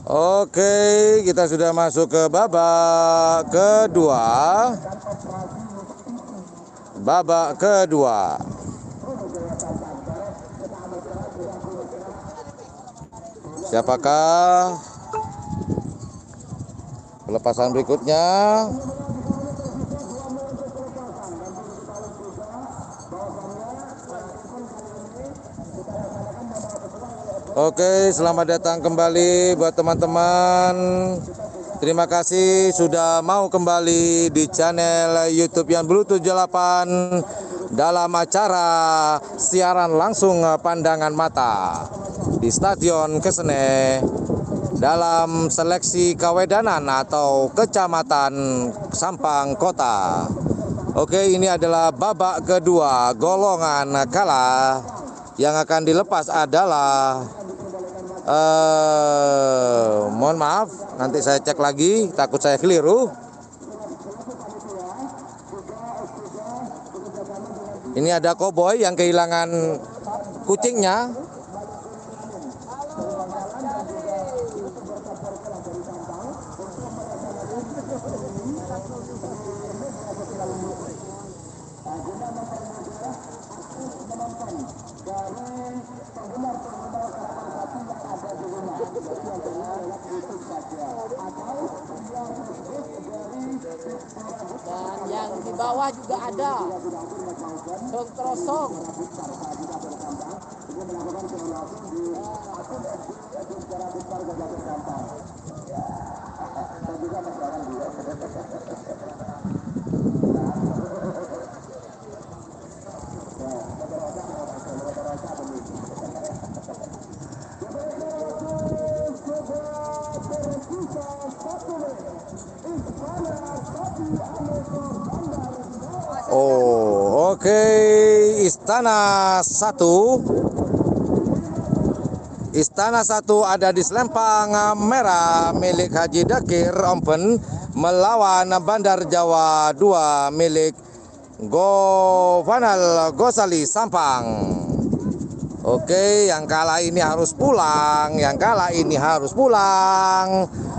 Oke, kita sudah masuk ke babak kedua. Babak kedua. Siapakah pelepasan berikutnya? Oke, selamat datang kembali buat teman-teman. Terima kasih sudah mau kembali di channel YouTube yang Blue 78 dalam acara siaran langsung pandangan mata di Stadion Kesene dalam seleksi Kawedanan atau Kecamatan Sampang Kota. Oke, ini adalah babak kedua golongan kalah. Yang akan dilepas adalah mohon maaf, nanti saya cek lagi, takut saya keliru. Ini ada koboi yang kehilangan kucingnya. Dan yang di bawah juga ada Song. Oh, oke. Istana 1 ada di Selempang Merah milik Haji Dakir Ompen melawan Bandar Jawa 2 milik Govanal Gosali Sampang. Oke, yang kalah ini harus pulang.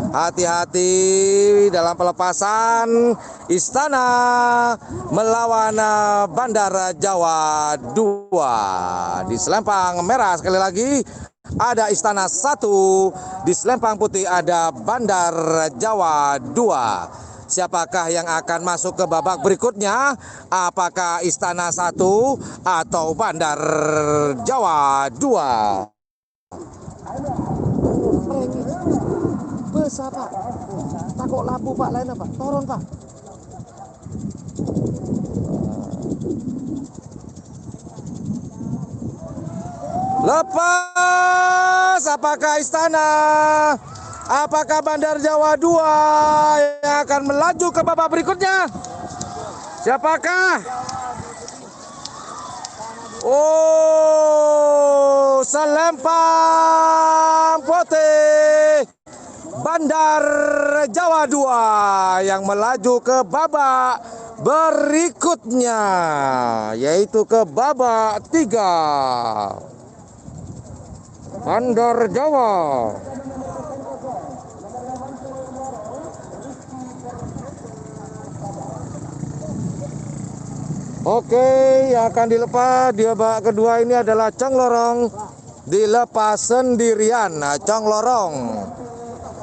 Hati-hati dalam pelepasan. Istana melawan Bandar Jawa 2 di Selempang Merah. Sekali lagi ada Istana 1, di Selempang Putih ada Bandar Jawa 2. Siapakah yang akan masuk ke babak berikutnya? Apakah Istana 1 atau Bandar Jawa 2? Besar Pak, takut labu Pak, lain apa? Turun Pak. Lepas, apakah Istana? Apakah Bandar Jawa 2 yang akan melaju ke babak berikutnya? Siapakah? Oh, Selempang Putih, Bandar Jawa 2 yang melaju ke babak berikutnya, yaitu ke babak 3. Bandar Jawa. Oke, yang akan dilepas di babak kedua ini adalah Cong Lorong, dilepas sendirian. Cong Lorong.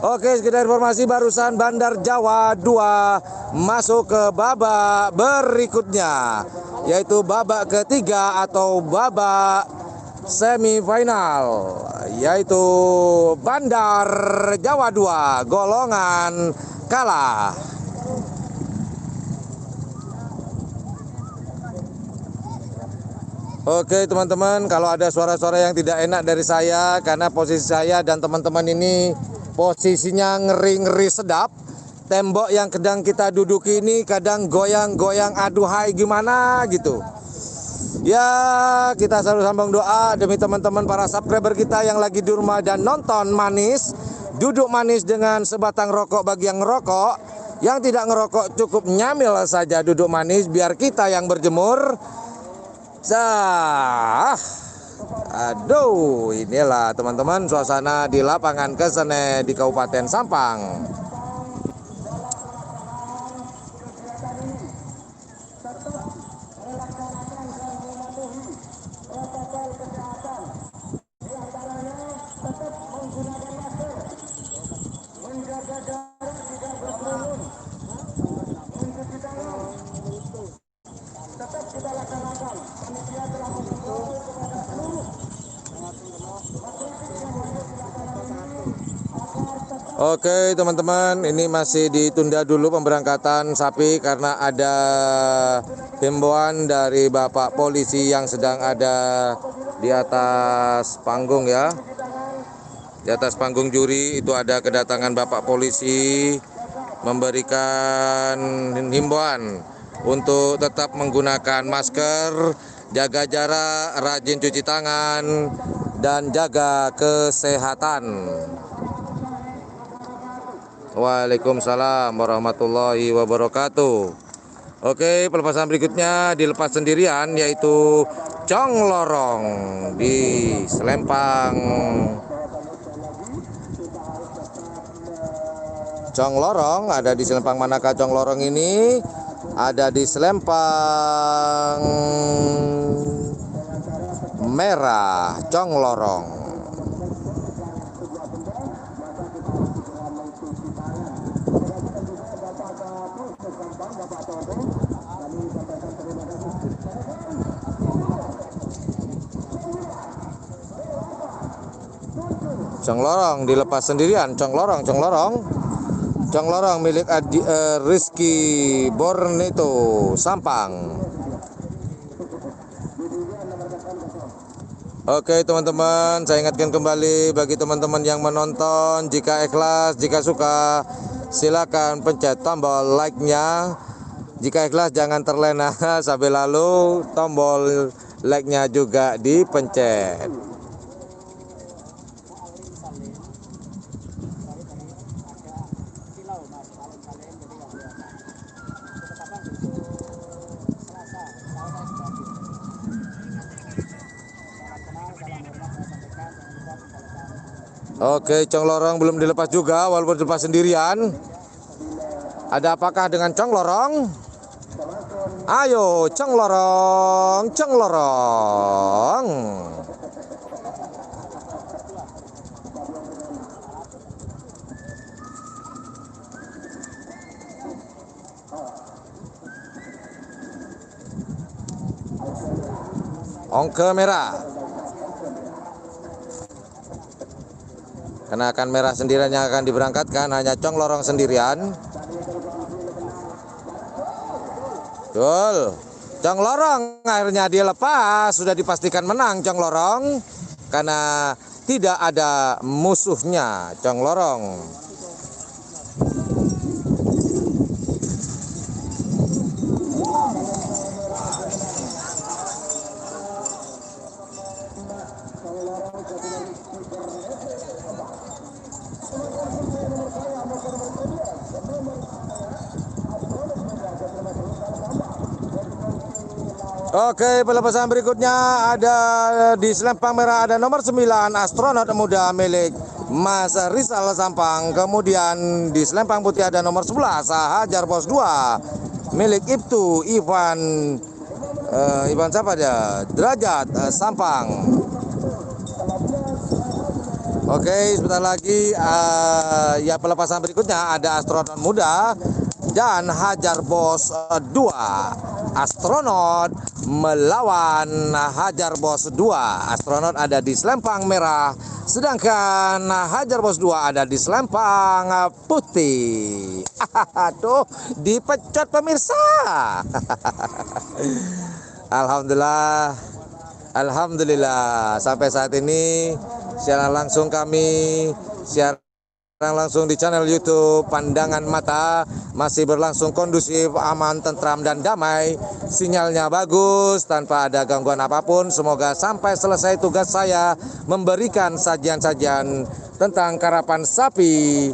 Oke, sekedar informasi barusan Bandar Jawa 2 masuk ke babak berikutnya, yaitu babak ketiga atau babak semifinal, yaitu Bandar Jawa 2 golongan kalah. Oke teman-teman, kalau ada suara-suara yang tidak enak dari saya, karena posisi saya dan teman-teman ini posisinya ngeri-ngeri sedap. Tembok yang sedang kita duduki ini kadang goyang-goyang, aduhai gimana gitu. Ya, kita selalu sambung doa demi teman-teman para subscriber kita yang lagi di rumah dan nonton manis. Duduk manis dengan sebatang rokok bagi yang ngerokok. Yang tidak ngerokok cukup nyamil saja duduk manis biar kita yang berjemur Aduh, inilah teman-teman suasana di lapangan Kesene di Kabupaten Sampang. Oke teman-teman, ini masih ditunda dulu pemberangkatan sapi karena ada himbauan dari Bapak Polisi yang sedang ada di atas panggung ya. Di atas panggung juri itu ada kedatangan Bapak Polisi memberikan himbauan untuk tetap menggunakan masker, jaga jarak, rajin cuci tangan, dan jaga kesehatan. Waalaikumsalam warahmatullahi wabarakatuh. Oke, pelepasan berikutnya dilepas sendirian yaitu Cong Lorong di Selempang. Cong Lorong ada di Selempang manakah Cong Lorong ini? Ada di Selempang Merah, Cong Lorong. Cong Lorong dilepas sendirian, Cong Lorong, Cong Lorong. Cong Lorong milik Rizky Borneto, Sampang. Oke teman-teman, saya ingatkan kembali bagi teman-teman yang menonton, jika ikhlas, jika suka, silakan pencet tombol like-nya. Jika ikhlas jangan terlena sampai lalu tombol like-nya juga dipencet. Oke, Cong Lorong belum dilepas juga walaupun dilepas sendirian. Ada apakah dengan Cong Lorong? Ayo, Cong Lorong, Cong Lorong. Ongke merah. Karena akan merah sendirian yang akan diberangkatkan, hanya Cong Lorong sendirian. Betul. Cong Lorong akhirnya dilepas, sudah dipastikan menang Cong Lorong karena tidak ada musuhnya Cong Lorong. Oke, pelepasan berikutnya ada di Selempang Merah, ada nomor 9 astronot muda milik Mas Rizal Sampang. Kemudian di Selempang Putih ada nomor 11 Hajar Bos 2 milik Ibtu Ivan siapa dia? Derajat Sampang. Oke, sebentar lagi ya pelepasan berikutnya ada astronot muda dan Hajar Bos 2. Astronot melawan Hajar Bos 2. Astronot ada di Selempang Merah, sedangkan Hajar Bos 2 ada di Selempang Putih. Tuh, dipecat pemirsa. Alhamdulillah. Alhamdulillah sampai saat ini siaran langsung kami siaran langsung di channel YouTube Pandangan Mata masih berlangsung kondusif, aman, tentram dan damai. Sinyalnya bagus tanpa ada gangguan apapun. Semoga sampai selesai tugas saya memberikan sajian-sajian tentang karapan sapi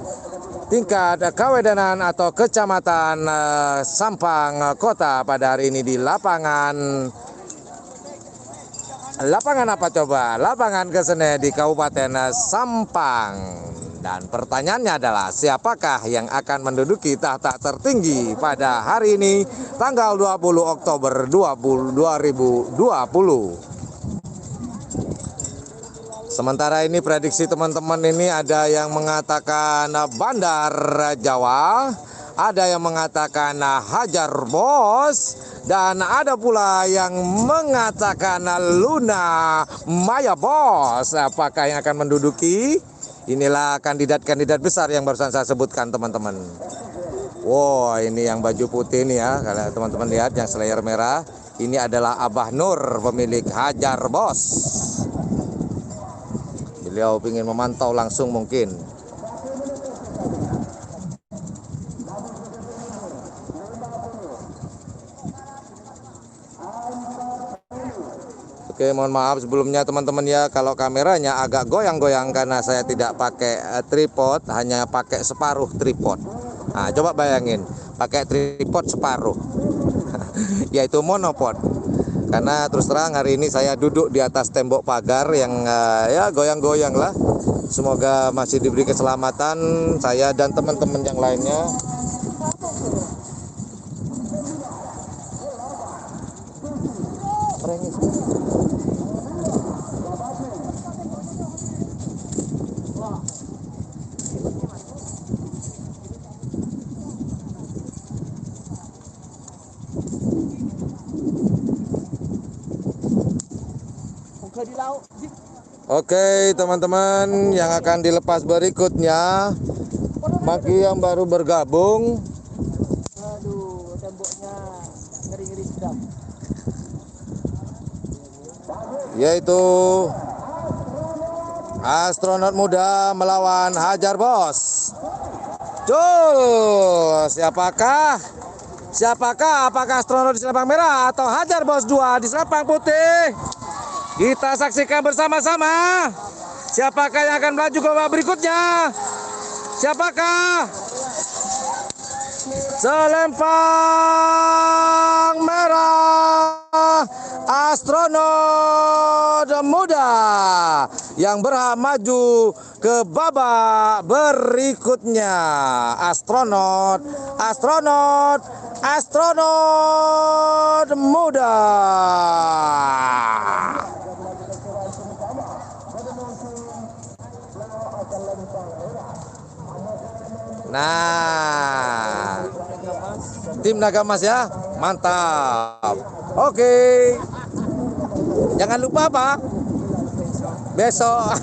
tingkat kawedanan atau kecamatan Sampang Kota pada hari ini di lapangan Lapangan apa coba? Lapangan Kesene di Kabupaten Sampang. Dan pertanyaannya adalah siapakah yang akan menduduki tahta tertinggi pada hari ini tanggal 20 Oktober 2020. Sementara ini prediksi teman-teman ini ada yang mengatakan Bandar Jawa, ada yang mengatakan Hajar Bos, dan ada pula yang mengatakan Luna Maya Bos. Apakah yang akan menduduki? Inilah kandidat-kandidat besar yang barusan saya sebutkan teman-teman. Wow, ini yang baju putih nih ya, kalau teman-teman lihat yang slayer merah, ini adalah Abah Nur, pemilik Hajar Bos. Beliau ingin memantau langsung mungkin. Oke, mohon maaf sebelumnya teman-teman ya kalau kameranya agak goyang-goyang karena saya tidak pakai tripod, hanya pakai separuh tripod. Nah, coba bayangin, pakai tripod separuh, yaitu monopod. Karena terus terang hari ini saya duduk di atas tembok pagar yang ya goyang-goyang lah. Semoga masih diberi keselamatan saya dan teman-teman yang lainnya. Di laut. Oke teman-teman, yang akan dilepas berikutnya bagi yang baru bergabung, Aduh, temboknya ngeri-ngeri sedap. yaitu astronot muda melawan Hajar Bos. Cul, siapakah? Apakah astronot di selapang merah atau Hajar Bos 2 di selapang putih? Kita saksikan bersama-sama. Siapakah yang akan melaju ke babak berikutnya? Siapakah? Selempang merah, astronot muda yang berhak maju ke babak berikutnya. Astronot muda. Nah, tim Naga Mas ya, mantap. Oke, jangan lupa Pak, besok.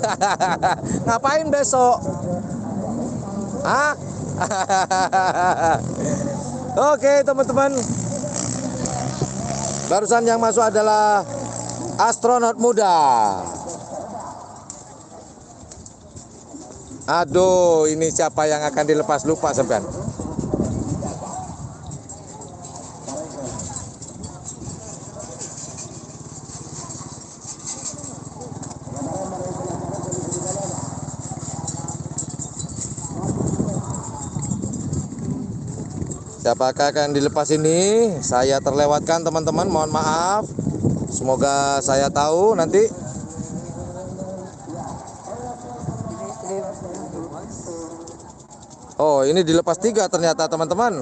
Ngapain besok? Hah? Oke teman-teman, barusan yang masuk adalah astronot muda. Aduh, ini siapa yang akan dilepas, lupa sampean. Siapakah akan dilepas ini? Saya terlewatkan teman-teman, mohon maaf. Semoga saya tahu nanti. Oh, ini dilepas 3 ternyata teman-teman.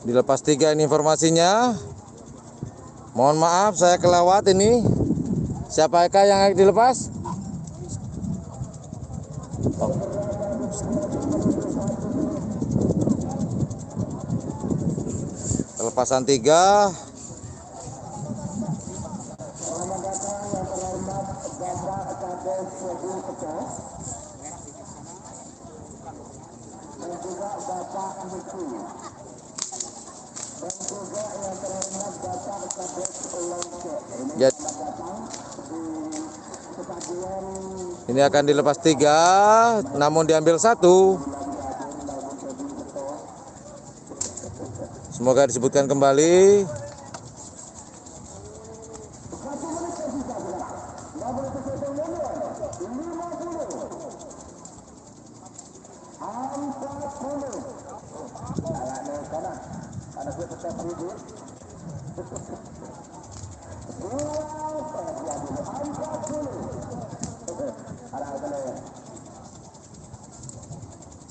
Dilepas 3 ini informasinya. Mohon maaf saya kelewat ini. Siapakah yang akan dilepas? Oh. Pelepasan 3. Ini akan dilepas 3, namun diambil 1. Semoga disebutkan kembali.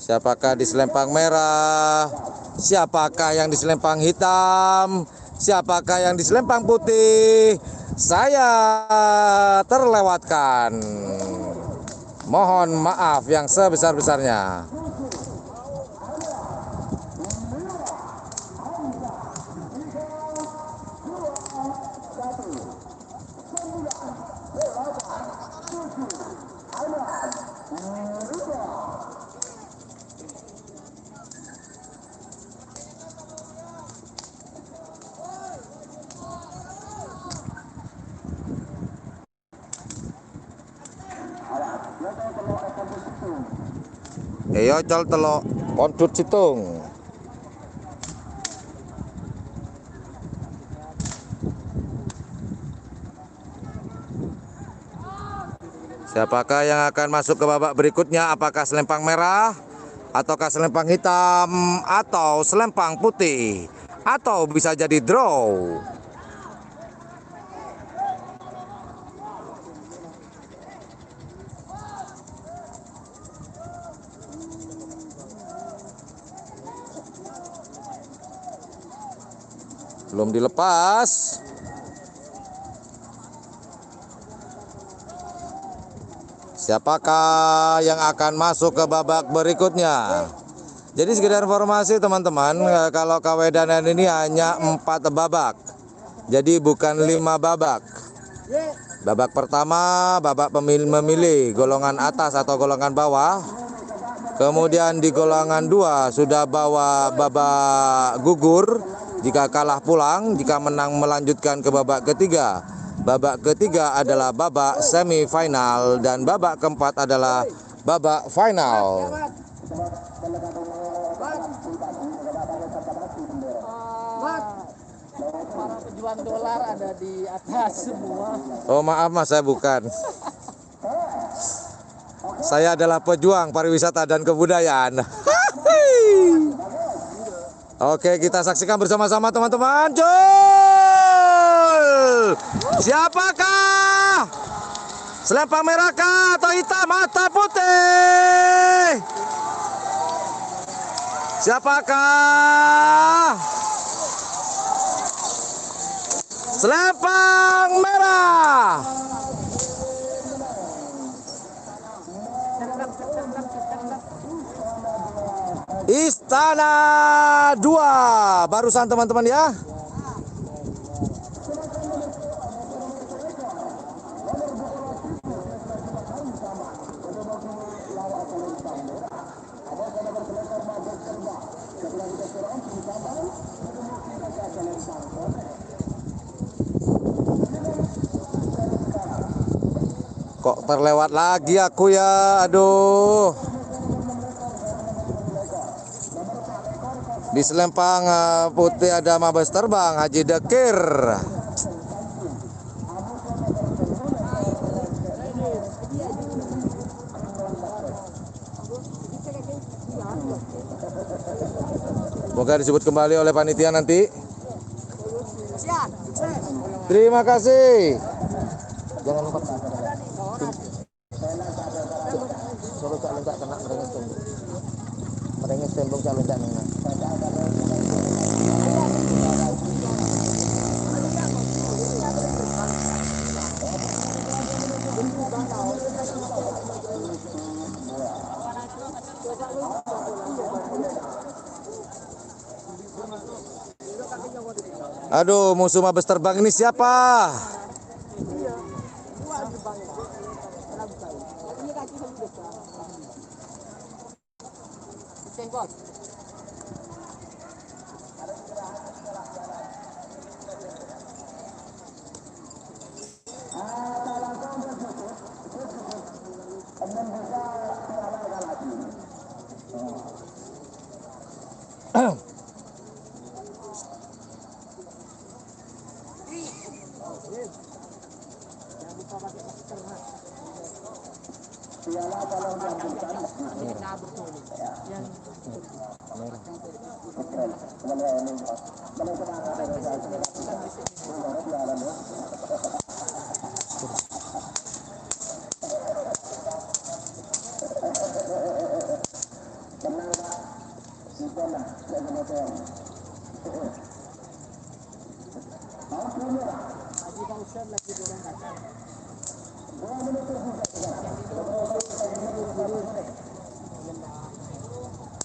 Siapakah di selempang merah? Siapakah yang di selempang hitam? Siapakah yang di selempang putih? Saya terlewatkan. Mohon maaf yang sebesar-besarnya. Eyo col telok kontut situng. Siapakah yang akan masuk ke babak berikutnya? Apakah selempang merah, ataukah selempang hitam, atau selempang putih, atau bisa jadi draw? Belum dilepas. Siapakah yang akan masuk ke babak berikutnya? Jadi sekedar informasi teman-teman, kalau kawedanan ini hanya 4 babak. Jadi bukan 5 babak. Babak pertama, babak memilih golongan atas atau golongan bawah. Kemudian di golongan 2 sudah bawa babak gugur. Jika kalah pulang, jika menang melanjutkan ke babak ketiga. Babak ketiga adalah babak semifinal dan babak keempat adalah babak final. Para pejuang dolar ada di atas semua. Oh maaf mas, saya bukan. Saya adalah pejuang pariwisata dan kebudayaan. Oke, kita saksikan bersama-sama teman-teman. Jul! Siapakah? Selempang merah kah atau hitam atau putih? Siapakah? Selempang merah. Istana 2 barusan teman-teman ya. Kok terlewat lagi aku ya, aduh. Di selempang putih ada Mabes Terbang Haji Dekir. Semoga disebut kembali oleh panitia nanti. Terima kasih. Jangan lupa. Solo cak lencak kena merengis tembok. Merengis tembok cak lencak nengah. Aduh, musuh Mabes Terbang ini siapa?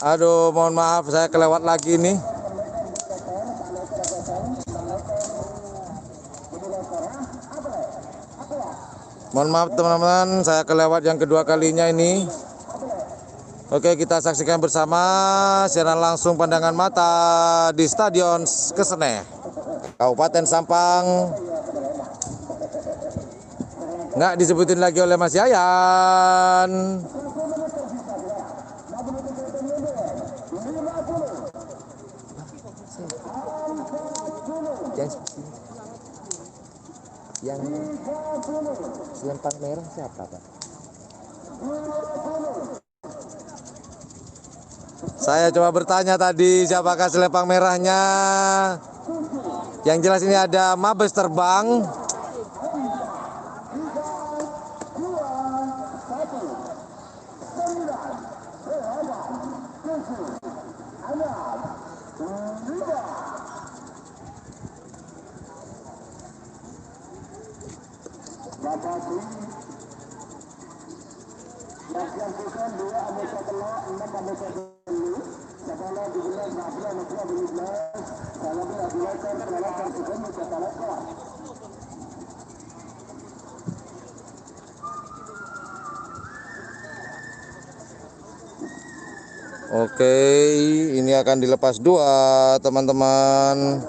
Aduh, mohon maaf saya kelewat lagi nih. Mohon maaf teman-teman, saya kelewat yang kedua kalinya ini. Oke, kita saksikan bersama siaran langsung pandangan mata di Stadion Kesene, Kabupaten Sampang. Nggak disebutin lagi oleh Mas Yayan. Yang selempang merah siapa, Pak? Saya coba bertanya tadi siapakah selempang merahnya. Yang jelas ini ada Mabes terbang. Oke, ini akan dilepas dua, teman-teman.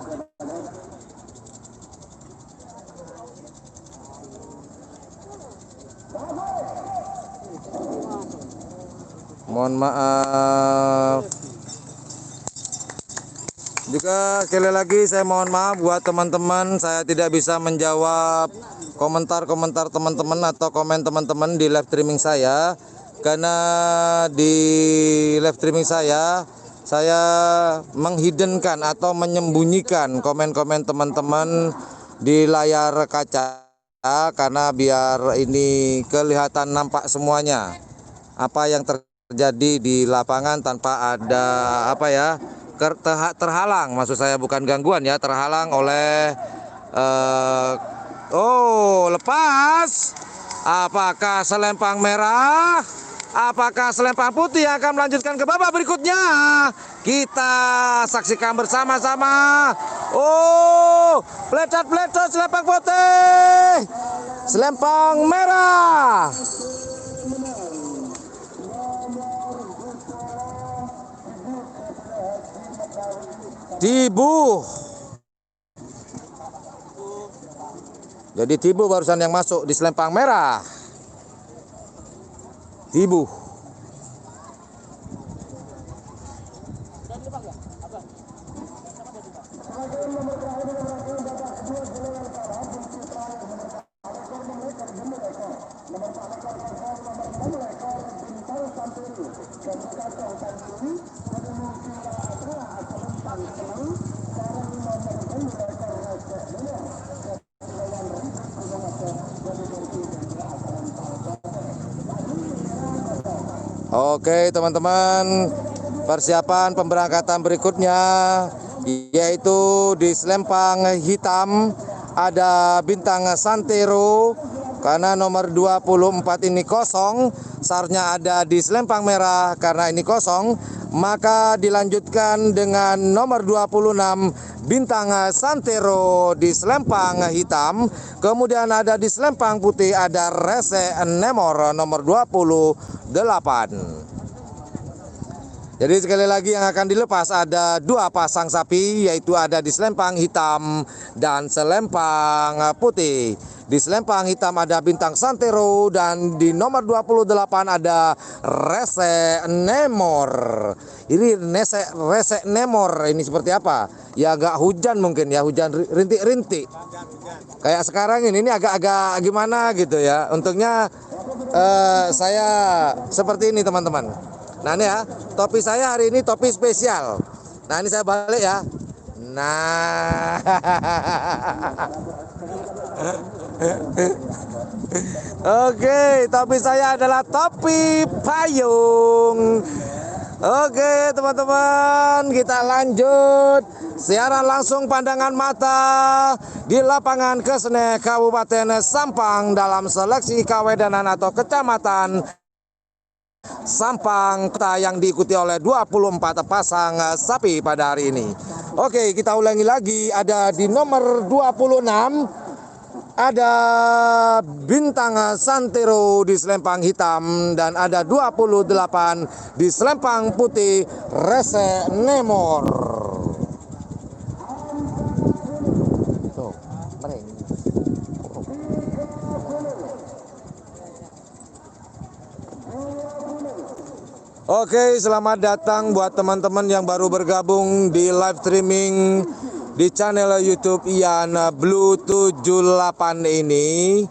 Mohon maaf. Juga sekali lagi saya mohon maaf buat teman-teman, saya tidak bisa menjawab komentar-komentar teman-teman atau komen teman-teman di live streaming saya. Karena di live streaming saya menghiddenkan atau menyembunyikan komen-komen teman-teman di layar kaca, karena biar ini kelihatan nampak semuanya apa yang terjadi di lapangan tanpa ada terhalang, maksud saya bukan gangguan ya, terhalang oleh lepas. Apakah selempang merah? Apakah selempang putih yang akan melanjutkan ke babak berikutnya? Kita saksikan bersama-sama. Plecet-plecet selempang putih. Selempang merah. Tibu. Jadi Tibu barusan yang masuk di selempang merah. Tibu. Oke teman-teman, persiapan pemberangkatan berikutnya yaitu di selempang hitam ada bintang Santero, karena nomor 24 ini kosong. Seharusnya ada di selempang merah, karena ini kosong maka dilanjutkan dengan nomor 26 bintang Santero di selempang hitam. Kemudian ada di selempang putih ada Rese Nemor nomor 28. Jadi sekali lagi yang akan dilepas ada dua pasang sapi, yaitu ada di selempang hitam dan selempang putih. Di selempang hitam ada Bintang Santero dan di nomor 28 ada Rese Nemor. Ini Rese Nemor ini seperti apa? Ya agak hujan mungkin ya, hujan rintik-rintik. Kayak sekarang ini agak-agak gimana gitu ya. Untungnya saya seperti ini teman-teman. Nah ini ya, topi saya hari ini topi spesial. Nah ini saya balik ya. Nah, oke, topi saya adalah topi payung. Oke, teman-teman, kita lanjut siaran langsung pandangan mata di lapangan Kesene Kabupaten Sampang dalam seleksi kawedanan atau kecamatan Sampang kota yang diikuti oleh 24 pasang sapi pada hari ini. Oke, kita ulangi lagi. Ada di nomor 26 ada Bintang Santero di selempang hitam dan ada 28 di selempang putih Rese Nemor. Tuh, Oke, selamat datang buat teman-teman yang baru bergabung di live streaming di channel YouTube Ian Blue 78 ini,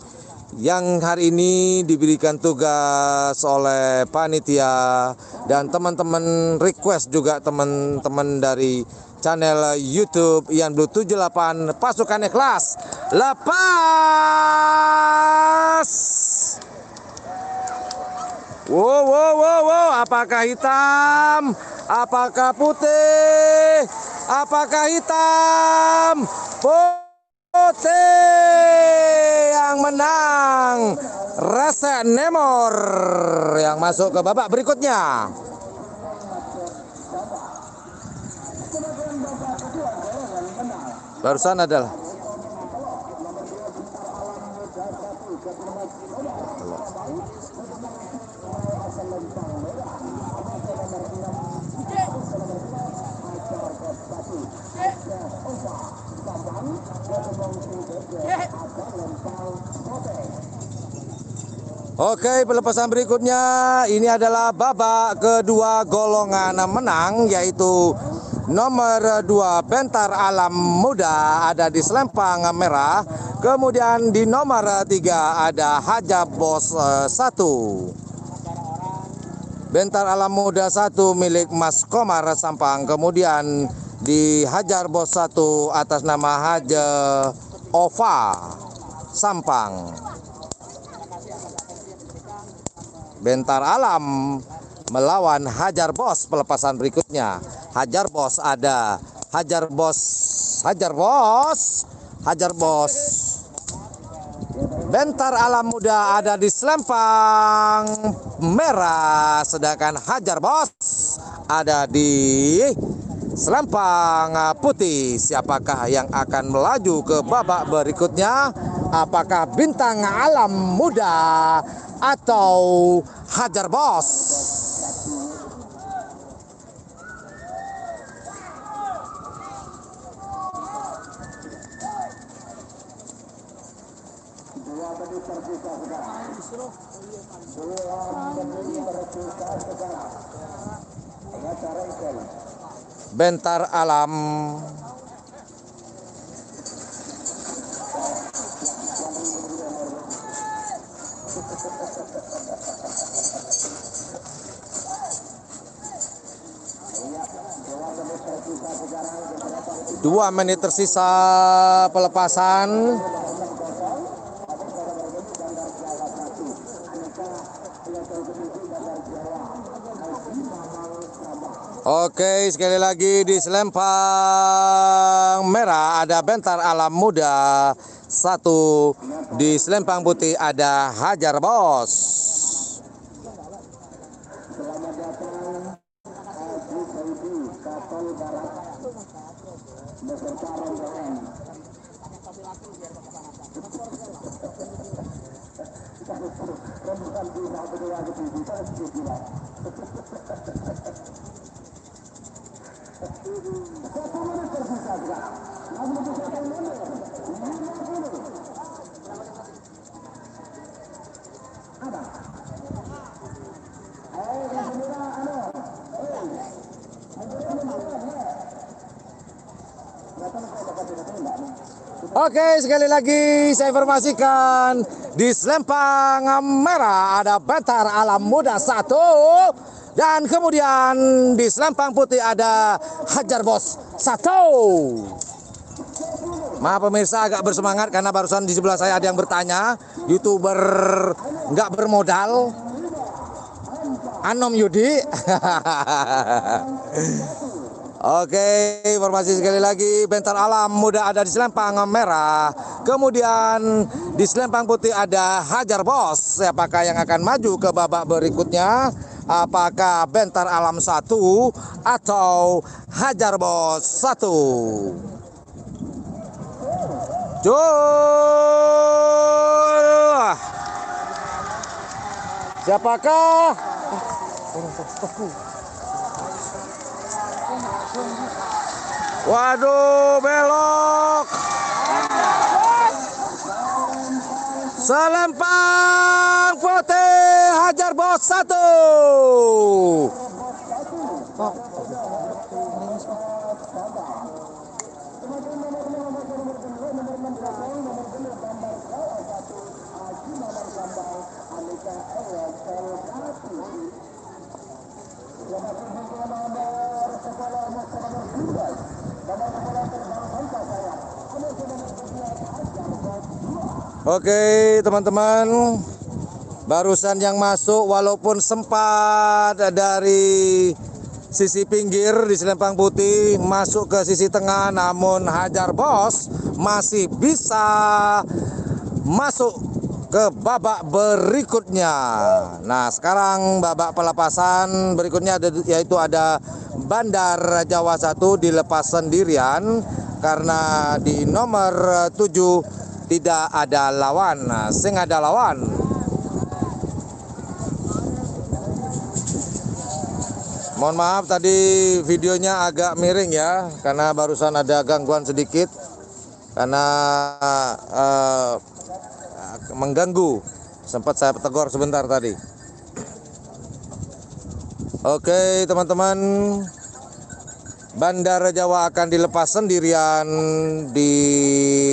yang hari ini diberikan tugas oleh panitia dan teman-teman request juga teman-teman dari channel YouTube Ian Blue 78. Pasukan ikhlas, lepas. Wow, apakah hitam? Apakah putih? Apakah hitam? Putih yang menang. Rese Nemor yang masuk ke babak berikutnya. Barusan adalah Oke, pelepasan berikutnya ini adalah babak kedua golongan menang, yaitu nomor 2 Bentar Alam Muda ada di selempang merah. Kemudian di nomor 3 ada Haja Bos 1. Bentar Alam Muda 1 milik Mas Komar Sampang. Kemudian di Hajar Bos 1 atas nama Haja Ova Sampang. Bentar Alam melawan Hajar Bos pelepasan berikutnya. Hajar Bos ada Hajar Bos. Bentar Alam Muda ada di selempang merah, sedangkan Hajar Bos ada di selempang putih. Siapakah yang akan melaju ke babak berikutnya? Apakah Bintang Alam Muda atau Hajar Bos? Bentar Alam. Dua menit tersisa pelepasan. Oke, sekali lagi di selempang merah ada Bentar Alam Muda 1. Di selempang putih ada Hajar Bos. Oke, sekali lagi saya informasikan di Selempang Merah ada Bentar Alam Muda 1 dan kemudian di Selempang Putih ada Hajar Bos 1. Maaf pemirsa agak bersemangat karena barusan di sebelah saya ada yang bertanya, YouTuber nggak bermodal, Anom Yudi. Oke, informasi sekali lagi, Bentar Alam Muda ada di Selempang Merah. Kemudian di Selempang Putih ada Hajar Bos. Siapakah yang akan maju ke babak berikutnya? Apakah Bentar Alam 1 atau Hajar Bos 1? Jul. Siapakah? Waduh, belok. Selempang Putih Hajar Bos 1. Oke teman-teman, barusan yang masuk walaupun sempat dari sisi pinggir di Selempang Putih masuk ke sisi tengah, namun Hajar Bos masih bisa masuk ke babak berikutnya. Nah sekarang babak pelepasan berikutnya yaitu ada Bandar Jawa 1 dilepas sendirian karena di nomor 7 tidak ada lawan. Nah, sing ada lawan. Mohon maaf tadi videonya agak miring ya, karena barusan ada gangguan sedikit karena mengganggu. Sempat saya tegur sebentar tadi. Oke teman-teman, Bandar Jawa akan dilepas sendirian di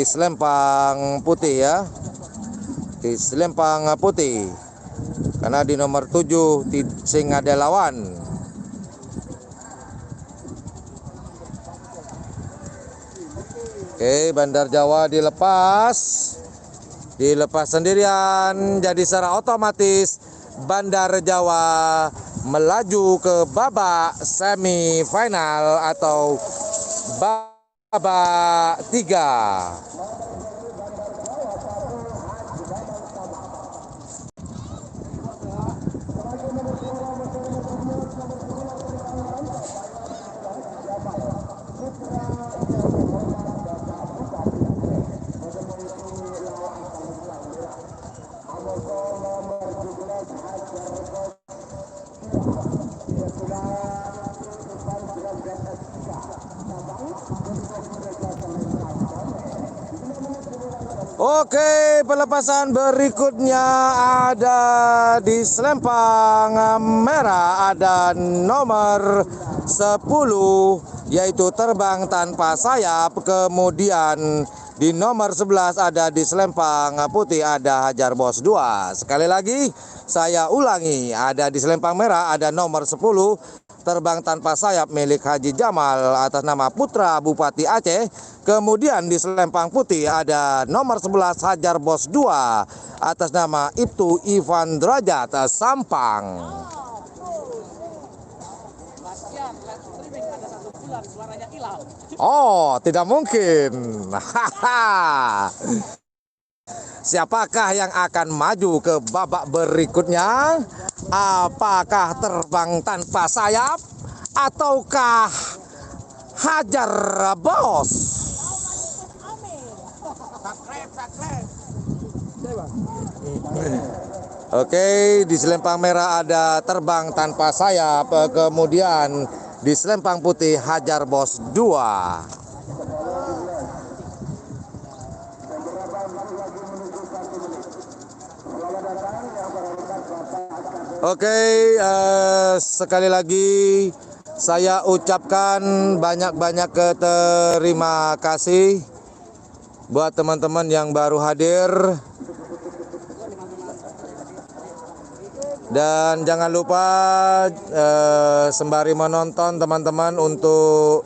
Selempang Putih ya. Di Selempang Putih. Karena di nomor 7 sing ada lawan. Oke, Bandar Jawa dilepas. Dilepas sendirian, jadi secara otomatis Bandar Jawa melaju ke babak semifinal atau babak 3. Oke, pelepasan berikutnya ada di Selempang Merah, ada nomor 10 yaitu Terbang Tanpa Sayap. Kemudian di nomor 11 ada di Selempang Putih ada Hajar Bos 2. Sekali lagi saya ulangi, ada di Selempang Merah ada nomor 10 Terbang Tanpa Sayap milik Haji Jamal atas nama Putra Bupati Aceh. Kemudian di Selempang Putih ada nomor 11 Hajar Bos 2 atas nama Ibtu Ivan Derajat Sampang. Oh, tidak mungkin. Siapakah yang akan maju ke babak berikutnya? Apakah Terbang Tanpa Sayap ataukah Hajar Bos? Oke, di Selempang Merah ada Terbang Tanpa Sayap, kemudian di Selempang Putih Hajar Bos 2. Oke, sekali lagi saya ucapkan banyak-banyak terima kasih buat teman-teman yang baru hadir. Dan jangan lupa sembari menonton teman-teman untuk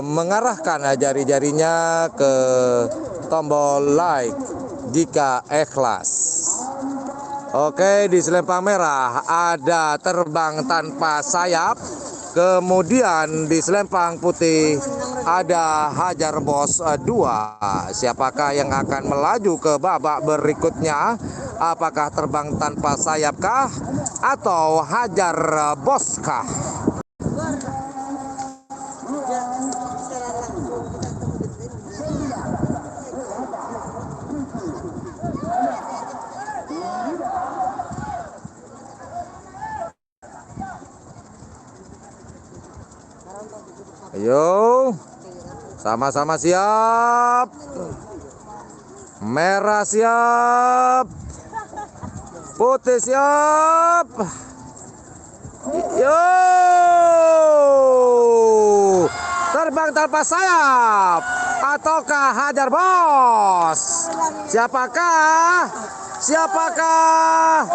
mengarahkan jari-jarinya ke tombol like jika ikhlas. Oke, di selempang merah ada terbang tanpa sayap. Kemudian di selempang putih ada Hajar Bos 2. Siapakah yang akan melaju ke babak berikutnya? Apakah terbang tanpa sayap kah? Atau Hajar Bos kah? Ayo, sama-sama siap. Merah siap, putih siap. Yo, terbang tanpa sayap ataukah Hajar Bos? Siapakah? Siapakah?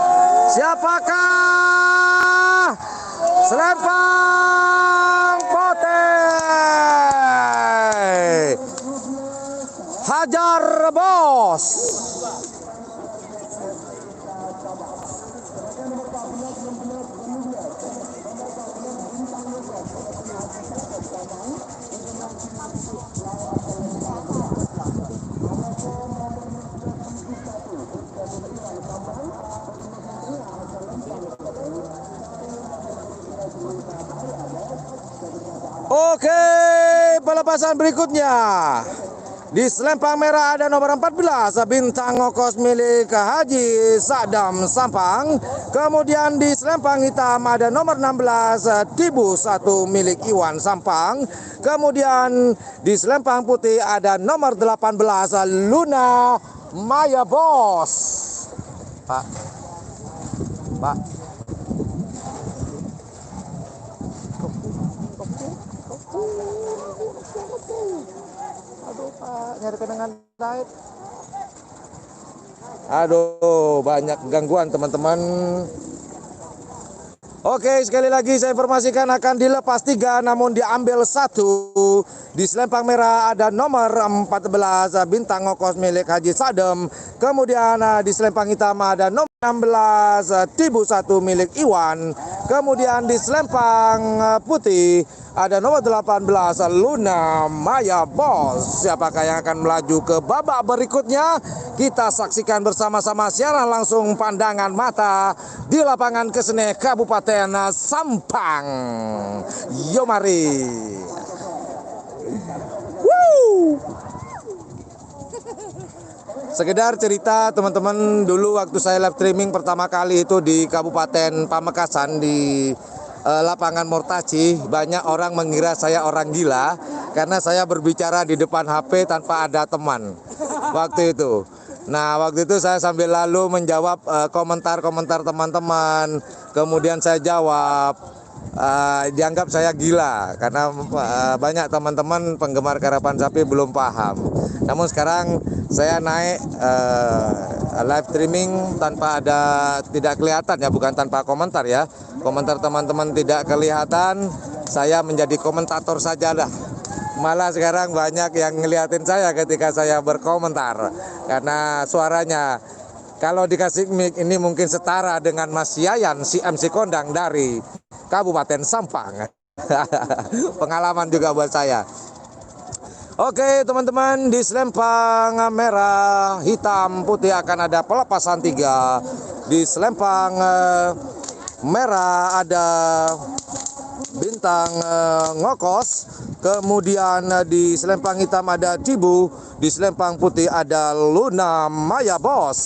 Siapakah? Selempang putih, Hajar Bos. Oke, pelepasan berikutnya. Di selempang merah ada nomor 14 bintang ngokos milik Haji Sadam Sampang. Kemudian di selempang hitam ada nomor 16 Tibu 1 milik Iwan Sampang. Kemudian di selempang putih ada nomor 18 Luna Maya Bos. Pak. Aduh Pak, nyari kenangan lain. Aduh, banyak gangguan teman-teman. Oke, sekali lagi saya informasikan akan dilepas 3 namun diambil 1. Di selempang merah ada nomor 14 bintang ngokos milik Haji Sadem. Kemudian di selempang hitam ada nomor 16 Tibu 1 milik Iwan. Kemudian di selempang putih ada nomor 18 Luna Maya Bos. Siapakah yang akan melaju ke babak berikutnya? Kita saksikan bersama-sama siaran langsung pandangan mata di lapangan Kesene Kabupaten Sampang. Yo mari. Woo! Sekedar cerita teman-teman, dulu waktu saya live streaming pertama kali itu di Kabupaten Pamekasan di lapangan Mortaci, banyak orang mengira saya orang gila karena saya berbicara di depan HP tanpa ada teman waktu itu. Nah, waktu itu saya sambil lalu menjawab komentar-komentar teman-teman, kemudian saya jawab. Dianggap saya gila karena banyak teman-teman penggemar karapan sapi belum paham. Namun sekarang saya naik live streaming tanpa ada, tidak kelihatan ya, bukan tanpa komentar ya. Komentar teman-teman tidak kelihatan, saya menjadi komentator saja dah. Malah sekarang banyak yang ngeliatin saya ketika saya berkomentar karena suaranya kalau dikasih mic ini mungkin setara dengan Mas Yayan, si MC kondang dari Kabupaten Sampang. Pengalaman juga buat saya. Oke teman-teman, di selempang merah, hitam, putih akan ada pelepasan 3. Di selempang merah ada bintang ngokos. Kemudian di selempang hitam ada Tibu. Di selempang putih ada Luna Maya Bos.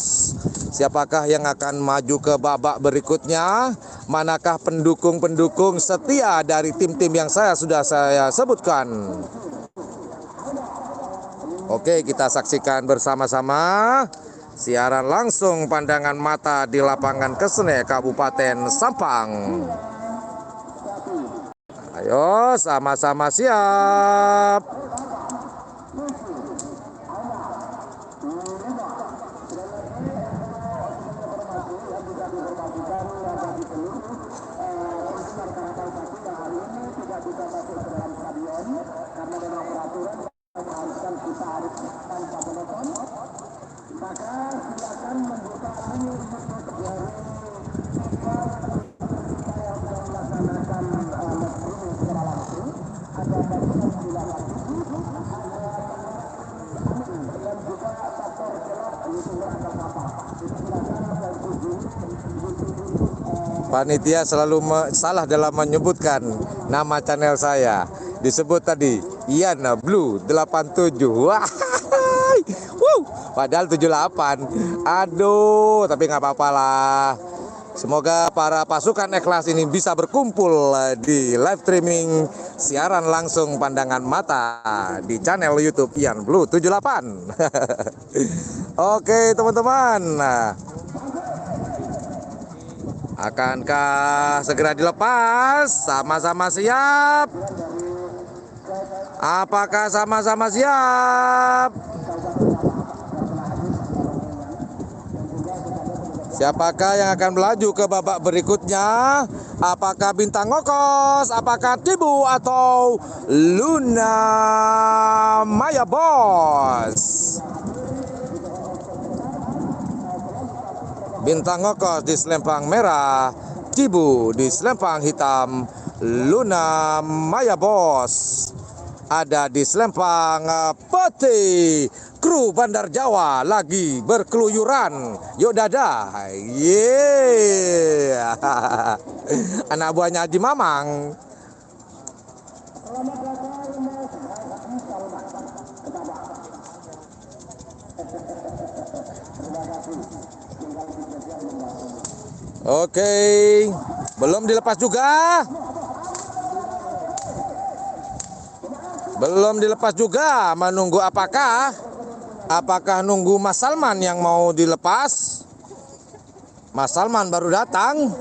Siapakah yang akan maju ke babak berikutnya? Manakah pendukung-pendukung setia dari tim-tim yang sudah saya sebutkan? Oke, kita saksikan bersama-sama. Siaran langsung pandangan mata di lapangan Kesene, Kabupaten Sampang. Ayo sama-sama siap. Panitia selalu salah dalam menyebutkan nama channel saya. Disebut tadi Ian Blue 87. Wah. Padahal 78. Aduh, tapi nggak apa-apa lah. Semoga para pasukan ikhlas ini bisa berkumpul di live streaming siaran langsung pandangan mata di channel YouTube Ian Blue 78. Oke, teman-teman. Akankah segera dilepas? Sama-sama siap? Apakah sama-sama siap? Siapakah yang akan melaju ke babak berikutnya? Apakah Bintang Ngokos? Apakah Tibu atau Luna Maya Bos? Bintang Ngokos di selempang merah, Tibu di selempang hitam, Luna Maya Bos ada di selempang putih. Kru Bandar Jawa lagi berkeluyuran. Yuk dadah. Yeah. Anak buahnya Haji Mamang. Oke, belum dilepas juga. Belum dilepas juga. Menunggu apakah? Apakah nunggu Mas Salman yang mau dilepas? Mas Salman baru datang.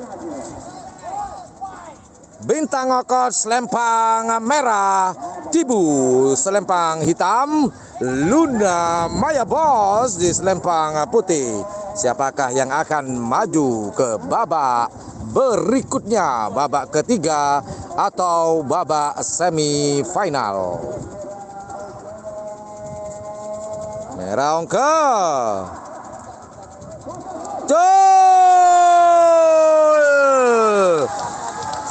Bintang Ngokos selempang merah, Tibu selempang hitam, Luna Maya Bos di selempang putih. Siapakah yang akan maju ke babak berikutnya, babak ketiga atau babak semifinal? Merah ongke. Cul.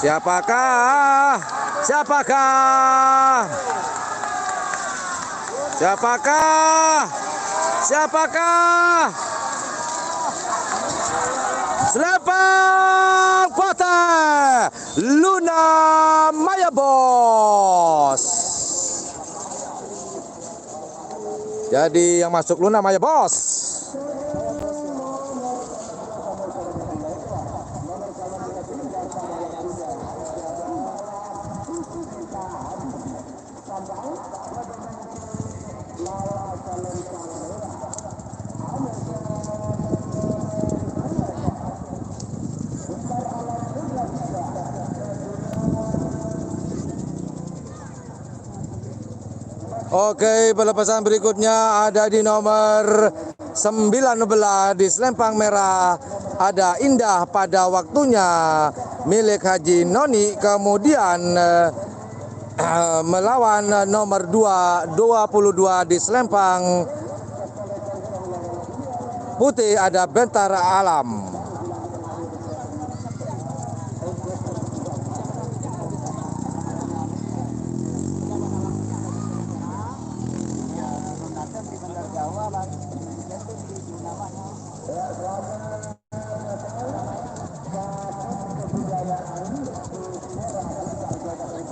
Siapakah? Siapakah? Siapakah? Siapakah? Selempang putih, Luna Maya Bos. Jadi yang masuk Luna Maya Bos. Oke, pelepasan berikutnya ada di nomor 19 di selempang merah. Ada Indah pada waktunya milik Haji Noni. Kemudian melawan nomor 22 di selempang putih ada Bentar Alam.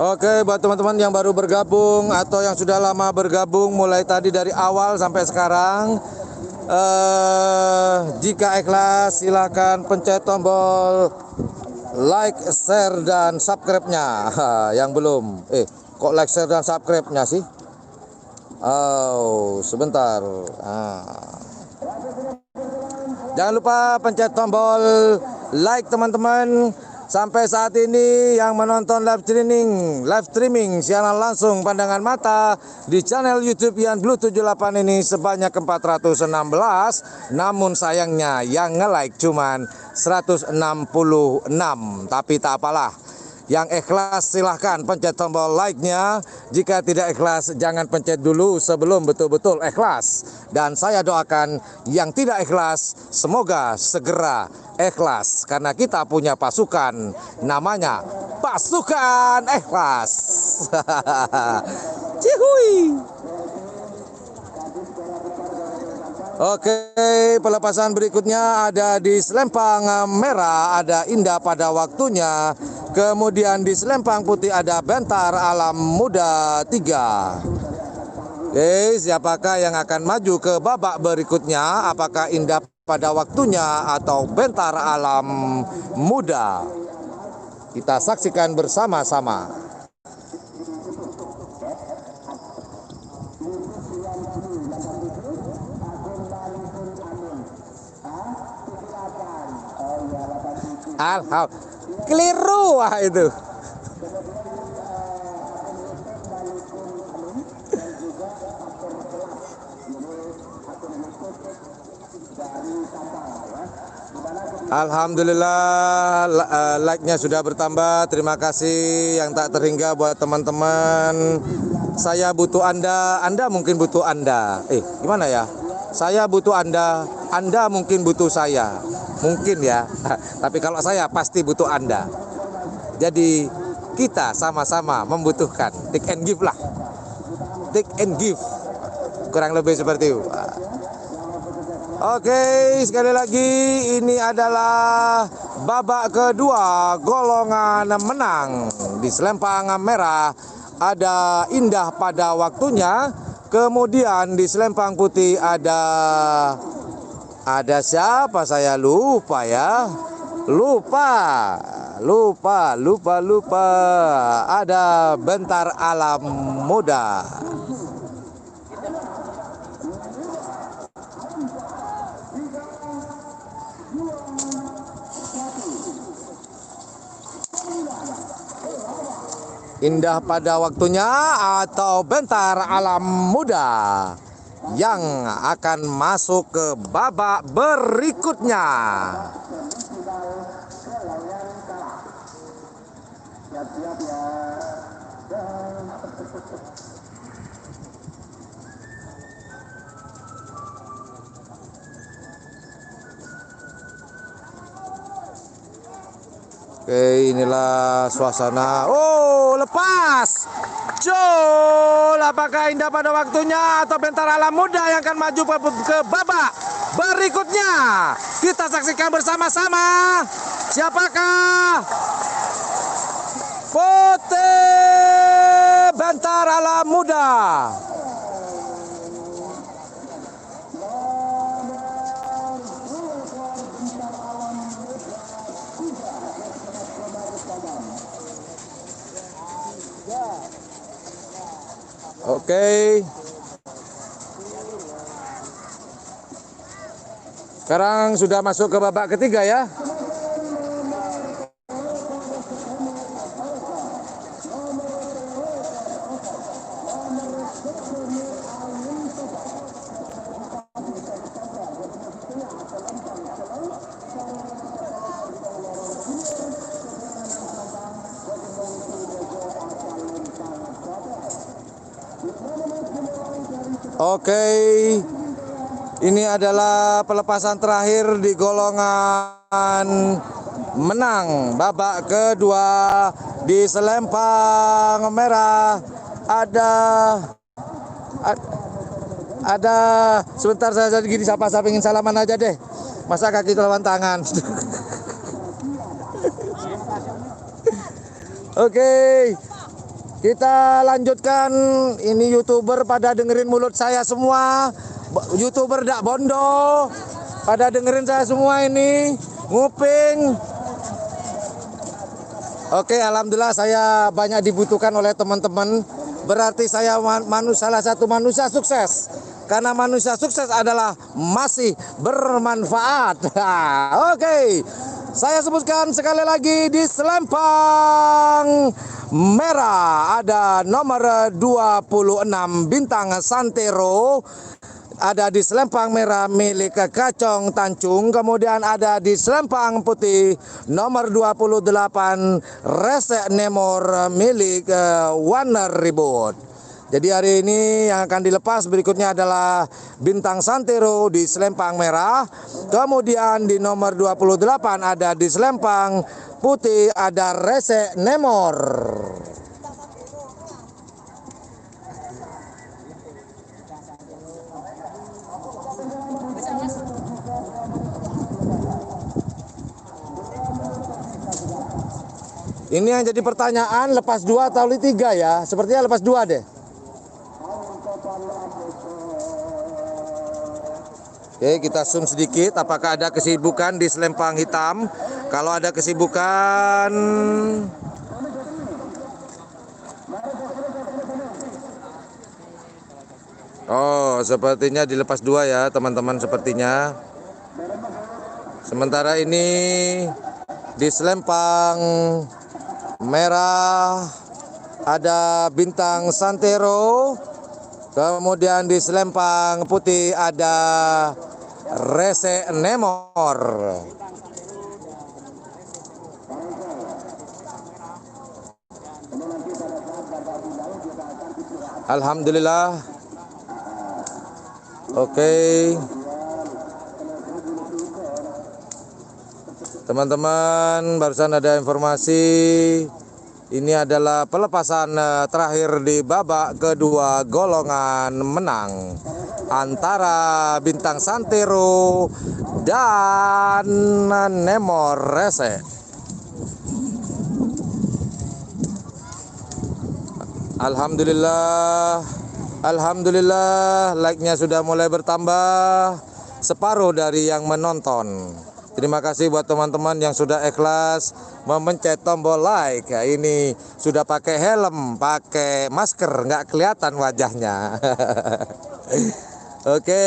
Oke, buat teman-teman yang baru bergabung atau yang sudah lama bergabung mulai tadi dari awal sampai sekarang, jika ikhlas silakan pencet tombol like, share, dan subscribe-nya. Yang belum, kok like, share, dan subscribe-nya sih? Oh, sebentar. Jangan lupa pencet tombol like teman-teman. Sampai saat ini yang menonton live streaming siaran langsung pandangan mata di channel YouTube Yan Blue 78 ini sebanyak 416. Namun sayangnya yang nge-like cuman 166. Tapi tak apalah. Yang ikhlas silahkan pencet tombol like-nya. Jika tidak ikhlas jangan pencet dulu sebelum betul-betul ikhlas. Dan saya doakan yang tidak ikhlas semoga segera ikhlas. Karena kita punya pasukan namanya Pasukan Ikhlas. Cihui. Oke, pelepasan berikutnya ada di selempang merah, ada Indah pada waktunya. Kemudian di selempang putih ada Bentar Alam Muda 3. Oke, siapakah yang akan maju ke babak berikutnya? Apakah Indah pada waktunya atau Bentar Alam Muda? Kita saksikan bersama-sama. Keliru wah itu. Alhamdulillah like-nya sudah bertambah. Terima kasih yang tak terhingga buat teman-teman. Saya butuh Anda, Anda mungkin butuh Anda. Gimana ya? Saya butuh Anda mungkin butuh saya. Mungkin ya, tapi kalau saya pasti butuh Anda. Jadi kita sama-sama membutuhkan. Take and give lah. Take and give. Kurang lebih seperti itu. Oke, sekali lagi ini adalah babak kedua golongan menang. Di selempang merah ada Indah pada waktunya. Kemudian di selempang putih ada siapa, saya lupa ya. Lupa. Ada Bentar Alam Muda. Indah pada waktunya atau Bentar Alam Muda yang akan masuk ke babak berikutnya. Oke, inilah suasana. Oh, lepas. Jol, apakah Indah pada waktunya atau Bentar Alam Muda yang akan maju ke babak berikutnya? Kita saksikan bersama-sama. Siapakah? Putih Bentar Alam Muda. Oke. Sekarang sudah masuk ke babak ketiga ya. Oke, ini adalah pelepasan terakhir di golongan menang babak kedua. Di selempang merah ada sebentar saya gini saya ingin salaman aja deh. Masa kaki lawan tangan. Oke. Kita lanjutkan, ini YouTuber pada dengerin mulut saya semua. YouTuber dak bondo pada dengerin saya semua ini, nguping. Oke, alhamdulillah saya banyak dibutuhkan oleh teman-teman. Berarti saya salah satu manusia sukses. karena manusia sukses adalah masih bermanfaat. Oke, saya sebutkan sekali lagi di selempang merah ada nomor 26 Bintang Santero. Ada di selempang merah milik Kacong Tancung. Kemudian ada di selempang putih nomor 28 Rese Nemor milik Warner Ribut. Jadi hari ini yang akan dilepas berikutnya adalah Bintang Santero di selempang merah. Kemudian di nomor 28 ada di selempang putih ada Rese Nemor. Ini yang jadi pertanyaan, lepas 2 atau 3 ya? Sepertinya lepas 2 deh. Oke, kita zoom sedikit. Apakah ada kesibukan di selempang hitam? Kalau ada kesibukan, oh, sepertinya dilepas 2 ya, teman-teman, sepertinya. Sementara ini di selempang merah ada Bintang Santero. Kemudian di selempang putih ada Rese Nemor. Alhamdulillah. Oke. Teman-teman, barusan ada informasi. Ini adalah pelepasan terakhir di babak kedua golongan menang antara Bintang Santero dan Nemor Rese. Alhamdulillah, alhamdulillah, like-nya sudah mulai bertambah, separuh dari yang menonton. Terima kasih buat teman-teman yang sudah ikhlas memencet tombol like. Ya, ini sudah pakai helm, pakai masker, nggak kelihatan wajahnya. Oke,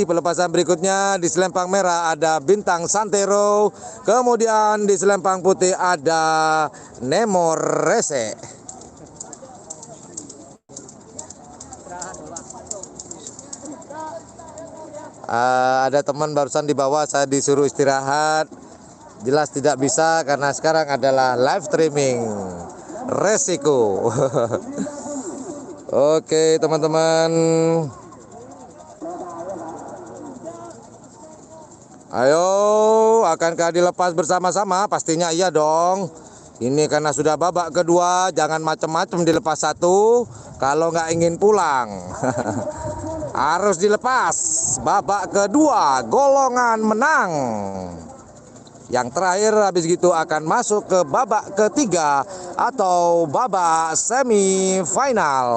pelepasan berikutnya di selempang merah ada Bintang Santero. Kemudian di selempang putih ada Nemor Rese. Ada teman barusan di bawah, saya disuruh istirahat. Jelas tidak bisa karena sekarang adalah live streaming. Resiko. Oke, teman-teman. Ayo, akankah dilepas bersama-sama? Pastinya iya dong. Ini karena sudah babak kedua, jangan macam-macam dilepas satu kalau nggak ingin pulang. Harus dilepas. Babak kedua golongan menang. Yang terakhir habis gitu akan masuk ke babak ketiga atau babak semifinal.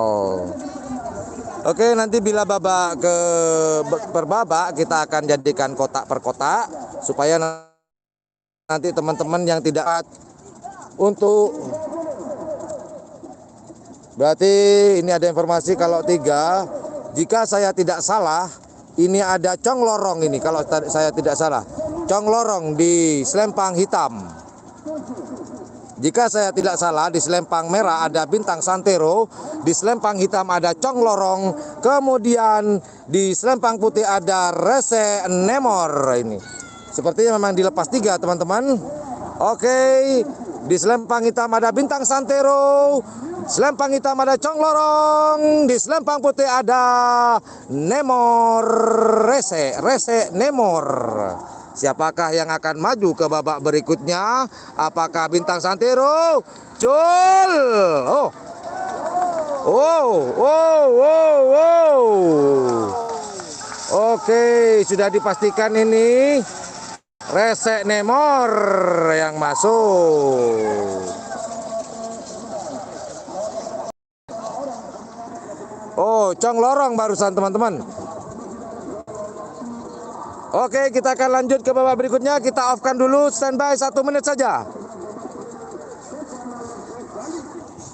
Oke, nanti bila babak per babak kita akan jadikan kotak per kotak supaya nanti teman-teman yang tidak untuk, berarti ini ada informasi kalau 3. Jika saya tidak salah, ini ada Cong Lorong ini. Kalau saya tidak salah, Cong Lorong di selempang hitam. Jika saya tidak salah, di selempang merah ada Bintang Santero, di selempang hitam ada Cong Lorong, kemudian di selempang putih ada Rese Nemor ini. Sepertinya memang dilepas 3, teman-teman. Oke, di selempang hitam ada Bintang Santero. Selempang hitam ada Cong Lorong, di selempang putih ada Nemor Rese Nemor. Siapakah yang akan maju ke babak berikutnya? Apakah Bintang Santero? Cul! Oh. Oke, sudah dipastikan ini Rese Nemor yang masuk. Oh, Cong Lorong barusan, teman-teman. Oke, kita akan lanjut ke babak berikutnya. Kita off-kan dulu, standby 1 menit saja.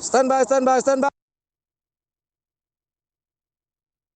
Standby.